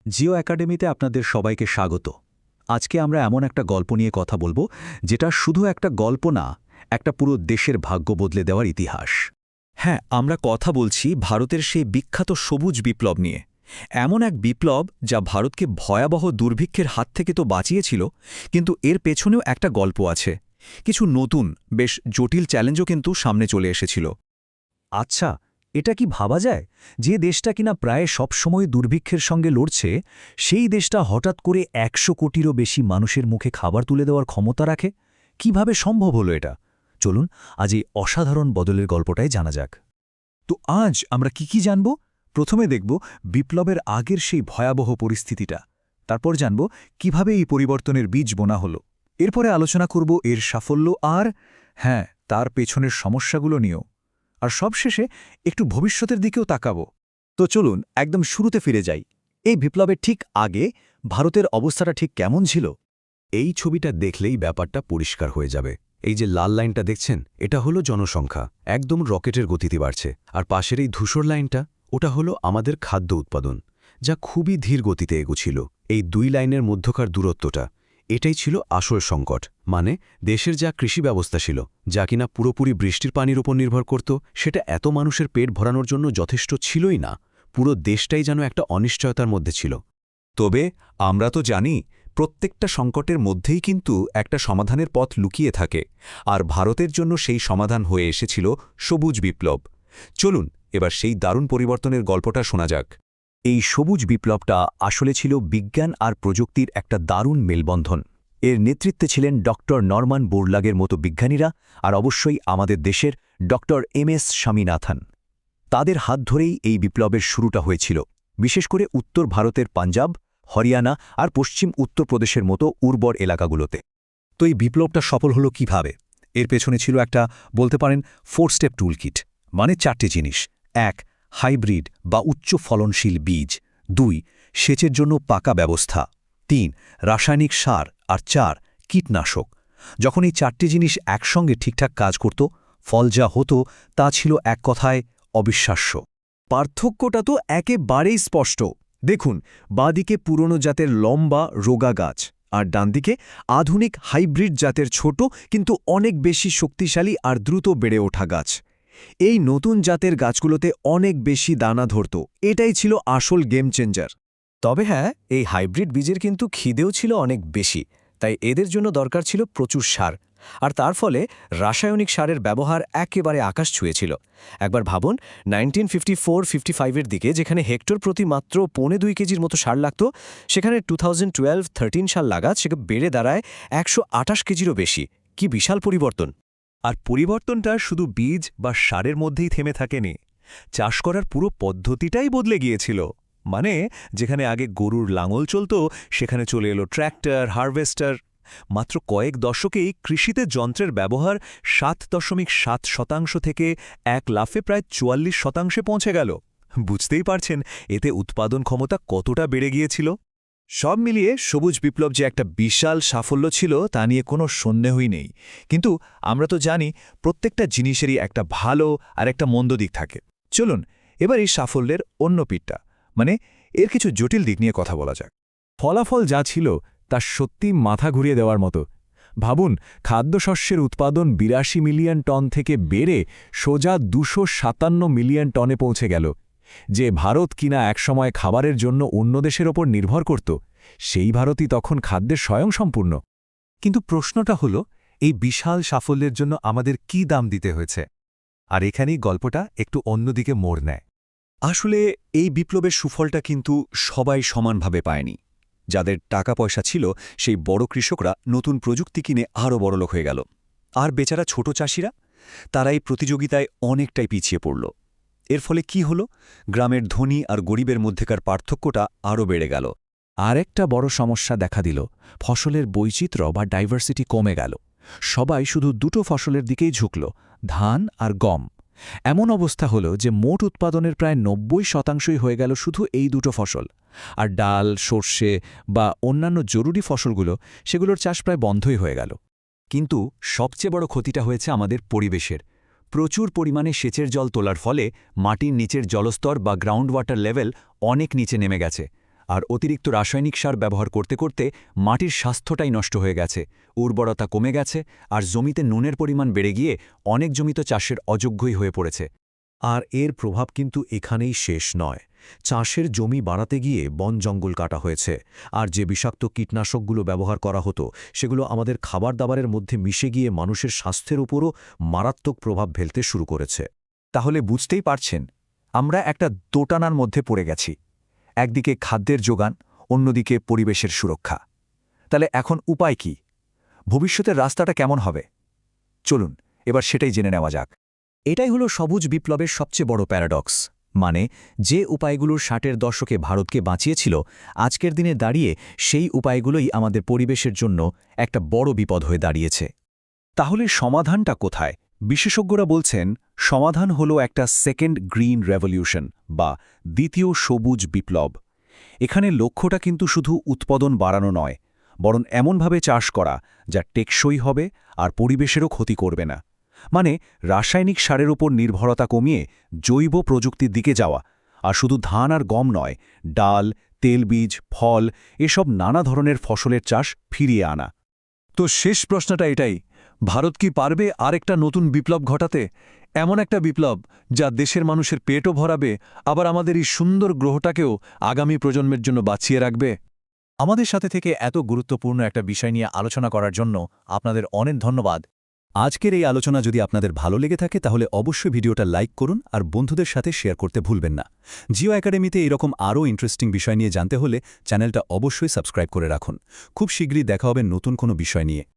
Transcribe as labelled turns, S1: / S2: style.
S1: জিও একাডেমিতে আপনাদের সবাইকে স্বাগত। আজকে আমরা এমন একটা গল্প নিয়ে কথা বলবো যেটা শুধু একটা গল্প না, একটা পুরো দেশের ভাগ্য বদলে দেওয়ার ইতিহাস। হ্যাঁ, আমরা কথা বলছি ভারতের সেই বিখ্যাত সবুজ বিপ্লব নিয়ে। এমন এক বিপ্লব যা ভারতকে ভয়াবহ দুর্ভিক্ষের হাত থেকে তো বাঁচিয়েছিল, কিন্তু এর পেছনেও একটা গল্প আছে। কিছু নতুন, বেশ জটিল চ্যালেঞ্জও কিন্তু সামনে চলে এসেছিল। আচ্ছা, এটা কি ভাবা যায় যে দেশটা কিনা প্রায় সবসময় দুর্ভিক্ষের সঙ্গে লড়ছে, সেই দেশটা হঠাৎ করে ১০০ কোটিরও বেশি মানুষের মুখে খাবার তুলে দেওয়ার ক্ষমতা রাখে? কিভাবে সম্ভব হলো এটা? চলুন আজ এই অসাধারণ বদলের গল্পটাই জানা যাক। তো আজ আমরা কি জানব? প্রথমে দেখব বিপ্লবের আগের সেই ভয়াবহ পরিস্থিতিটা। তারপর জানব কিভাবে এই পরিবর্তনের বীজ বোনা হলো। এরপরে আলোচনা করব এর সাফল্য আর হ্যাঁ, তার পেছনের সমস্যাগুলো নিয়েও। আর সবশেষে একটু ভবিষ্যতের দিকেও তাকাবো। তো চলুন একদম শুরুতে ফিরে যাই। এই বিপ্লবের ঠিক আগে ভারতের অবস্থাটা ঠিক কেমন ছিল?
S2: এই ছবিটা দেখলেই ব্যাপারটা পরিষ্কার হয়ে যাবে। এই যে লাল লাইনটা দেখছেন, এটা হলো জনসংখ্যা, একদম রকেটের গতিতে বাড়ছে। আর পাশের এই ধূসর লাইনটা, ওটা হলো আমাদের খাদ্য উৎপাদন, যা খুবই ধীর গতিতে এগুছিল। এই দুই লাইনের মধ্যকার দূরত্বটা, এটাই ছিল আসল সংকট। মানে দেশের যা কৃষি ব্যবস্থা ছিল, যা কিনা পুরোপুরি বৃষ্টির পানির উপর নির্ভর করত, সেটা এত মানুষের পেট ভরানোর জন্য যথেষ্ট ছিলই না। পুরো দেশটাই যেন একটা অনিশ্চয়তার মধ্যে ছিল।
S3: তবে আমরা তো জানি প্রত্যেকটা সংকটের মধ্যেই কিন্তু একটা সমাধানের পথ লুকিয়ে থাকে, আর ভারতের জন্য সেই সমাধান হয়ে এসেছিল সবুজ বিপ্লব। চলুন এবার সেই দারুণ পরিবর্তনের গল্পটা শোনা যাক।
S1: এই সবুজ বিপ্লবটা আসলে ছিল বিজ্ঞান আর প্রযুক্তির একটা দারুণ মেলবন্ধন। এর নেতৃত্বে ছিলেন ডক্টর নরমান বোরলাগের মতো বিজ্ঞানীরা, আর অবশ্যই আমাদের দেশের ডক্টর MS স্বামীনাথন। তাদের হাত ধরেই এই বিপ্লবের শুরুটা হয়েছিল, বিশেষ করে উত্তর ভারতের পাঞ্জাব, হরিয়ানা আর পশ্চিম উত্তরপ্রদেশের মতো উর্বর এলাকাগুলোতে। তো এই বিপ্লবটা সফল হলো কিভাবে? এর পেছনে ছিল একটা, বলতে পারেন, 4 স্টেপ টুলকিট। মানে 4টে জিনিস। ১. হাইব্রিড বা উচ্চ ফলনশীল বীজ। ২. সেচের জন্য পাকা ব্যবস্থা। ৩. রাসায়নিক সার। আর ৪. কীটনাশক। যখন এই 4টে জিনিস একসঙ্গে ঠিকঠাক কাজ করত, ফল যা হতো তা ছিল এক কথায় অবিশ্বাস্য। পার্থক্যটা তো একেবারেই স্পষ্ট। দেখুন, বাঁদিকে পুরনো জাতের লম্বা রোগা গাছ, আর ডানদিকে আধুনিক হাইব্রিড জাতের ছোট কিন্তু অনেক বেশি শক্তিশালী আর দ্রুত বেড়ে ওঠা গাছ। এই নতুন জাতের গাছগুলোতে অনেক বেশি দানা ধরত। এটাই ছিল আসল গেম চেঞ্জার। তবে হ্যাঁ, এই হাইব্রিড বীজের কিন্তু খিদেও ছিল অনেক বেশি, তাই এদের জন্য দরকার ছিল প্রচুর সার। আর তার ফলে রাসায়নিক সারের ব্যবহার একেবারে আকাশ ছুঁয়েছিল। একবার ভাবুন, 1954-55-এর দিকে যেখানে হেক্টর প্রতি মাত্র 2.25 কেজির মতো সার লাগত, সেখানে 2012-13 সাল লাগাত সেটা বেড়ে দাঁড়ায় 128 কেজিরও বেশি। কি বিশাল পরিবর্তন!
S3: আর পরিবর্তনটা শুধু বীজ বা সারের মধ্যেই থেমে থাকেনি, চাষ করার পুরো পদ্ধতিটাই বদলে গিয়েছিল। মানে যেখানে আগে গরুর লাঙল চলত, সেখানে চলে এলো ট্র্যাক্টর, হারভেস্টার। মাত্র কয়েক দশকেই কৃষিতে যন্ত্রের ব্যবহার 7.7% থেকে এক লাফে প্রায় 44% পৌঁছে গেল। বুঝতেই পারছেন এতে উৎপাদন ক্ষমতা কতটা বেড়ে গিয়েছিল।
S1: সব মিলিয়ে সবুজ বিপ্লব যে একটা বিশাল সাফল্য ছিল তা নিয়ে কোনো সন্দেহই নেই। কিন্তু আমরা তো জানি প্রত্যেকটা জিনিসেরই একটা ভালো আর একটা মন্দ দিক থাকে। চলুন এবার এই সাফল্যের অন্য পিঠটা, মানে এর কিছু জটিল দিক নিয়ে কথা বলা যাক। ফলাফল যা ছিল তা সত্যি মাথা ঘুরিয়ে দেওয়ার মতো। ভাবুন, খাদ্যশস্যের উৎপাদন 82 মিলিয়ন টন থেকে বেড়ে সোজা 257 মিলিয়ন টনে পৌঁছে গেল। যে ভারত কিনা একসময় খাবারের জন্য অন্য দেশের ওপর নির্ভর করত, সেই ভারতই তখন খাদ্যের স্বয়ংসম্পূর্ণ। কিন্তু প্রশ্নটা হলো, এই বিশাল সাফল্যের জন্য আমাদের কি দাম দিতে হয়েছে? আর এখানেই গল্পটা একটু অন্যদিকে মোড় নেয়। আসলে এই বিপ্লবের সুফলটা কিন্তু সবাই সমানভাবে পায়নি। যাদের টাকা পয়সা ছিল সেই বড় কৃষকরা নতুন প্রযুক্তি কিনে আরও বড়লোক হয়ে গেল, আর বেচারা ছোট চাষিরা, তারা এই প্রতিযোগিতায় অনেকটাই পিছিয়ে পড়ল। এর ফলে কি হলো? গ্রামের ধনী আর গরিবের মধ্যেকার পার্থক্যটা আরও বেড়ে গেল। আর একটা বড় সমস্যা দেখা দিল, ফসলের বৈচিত্র্য বা ডাইভার্সিটি কমে গেল। সবাই শুধু দুটো ফসলের দিকেই ঝুঁকল, ধান আর গম। এমন অবস্থা হলো যে মোট উৎপাদনের প্রায় 90% হয়ে গেল শুধু এই দুটো ফসল। আর ডাল, সর্ষে বা অন্যান্য জরুরি ফসলগুলো, সেগুলোর চাষ প্রায় বন্ধই হয়ে গেল। কিন্তু সবচেয়ে বড় ক্ষতিটা হয়েছে আমাদের পরিবেশের। প্রচুর পরিমাণে সেচের জল তোলার ফলে মাটির নিচের জলস্তর বা গ্রাউন্ড ওয়াটার লেভেল অনেক নিচে নেমে গেছে,
S4: আর অতিরিক্ত রাসায়নিক সার ব্যবহার করতে করতে মাটির স্বাস্থ্যটাই নষ্ট হয়ে গেছে, উর্বরতা কমে গেছে, আর জমিতে নুনের পরিমাণ বেড়ে গিয়ে অনেক জমি তো চাষের অযোগ্যই হয়ে পড়েছে।
S2: আর এর প্রভাব কিন্তু এখানেই শেষ নয়। চাষের জমি বাড়াতে গিয়ে বন জঙ্গল কাটা হয়েছে, আর যে বিষাক্ত কীটনাশকগুলো ব্যবহার করা হতো সেগুলো আমাদের খাবার দাবারের মধ্যে মিশে গিয়ে মানুষের স্বাস্থ্যের উপরও মারাত্মক প্রভাব ফেলতে শুরু করেছে।
S1: তাহলে বুঝতেই পারছেন, আমরা একটা দোটানার মধ্যে পড়ে গেছি। একদিকে খাদ্যের যোগান, অন্যদিকে পরিবেশের সুরক্ষা। তাহলে এখন উপায় কি? ভবিষ্যতের রাস্তাটা কেমন হবে? চলুন এবার সেটাই জেনে নেওয়া যাক।
S4: এটাই হলো সবুজ বিপ্লবের সবচেয়ে বড় প্যারাডক্স। মানে, যে উপায়গুলোর 60-এর দশকে ভারতকে বাঁচিয়েছিল, আজকের দিনে দাঁড়িয়ে সেই উপায়গুলোই আমাদের পরিবেশের জন্য একটা বড় বিপদ হয়ে দাঁড়িয়েছে।
S3: তাহলে সমাধানটা কোথায়? বিশেষজ্ঞরা বলছেন সমাধান হলো একটা সেকেন্ড গ্রিন রেভলিউশন বা দ্বিতীয় সবুজ বিপ্লব। এখানে লক্ষ্যটা কিন্তু শুধু উৎপাদন বাড়ানো নয়, বরং এমনভাবে চাষ করা যা টেকসই হবে আর পরিবেশেরও ক্ষতি করবে না। মানে, রাসায়নিক সারের উপর নির্ভরতা কমিয়ে জৈব প্রযুক্তির দিকে যাওয়া। আর শুধু ধান আর গম নয়, ডাল, তেলবীজ, ফল, এসব নানা ধরনের ফসলের চাষ ফিরিয়ে আনা।
S1: তো শেষ প্রশ্নটা এটাই, ভারত কি পারবে আরেকটা নতুন বিপ্লব ঘটাতে? এমন একটা বিপ্লব যা দেশের মানুষের পেটও ভরাবে, আবার আমাদের এই সুন্দর গ্রহটাকেও আগামী প্রজন্মের জন্য বাঁচিয়ে রাখবে? আমাদের সাথে থেকে এত গুরুত্বপূর্ণ একটা বিষয় নিয়ে আলোচনা করার জন্য আপনাদের অনেক ধন্যবাদ।
S4: আজকের এই আলোচনা যদি আপনাদের ভালো লেগে থাকে তাহলে অবশ্যই ভিডিওটা লাইক করুন আর বন্ধুদের সাথে শেয়ার করতে ভুলবেন না। জিও একাডেমিতে এরকম আরও ইন্টারেস্টিং বিষয় নিয়ে জানতে হলে চ্যানেলটা অবশ্যই সাবস্ক্রাইব করে রাখুন। খুব শীঘ্রই দেখা হবে নতুন কোনো বিষয় নিয়ে।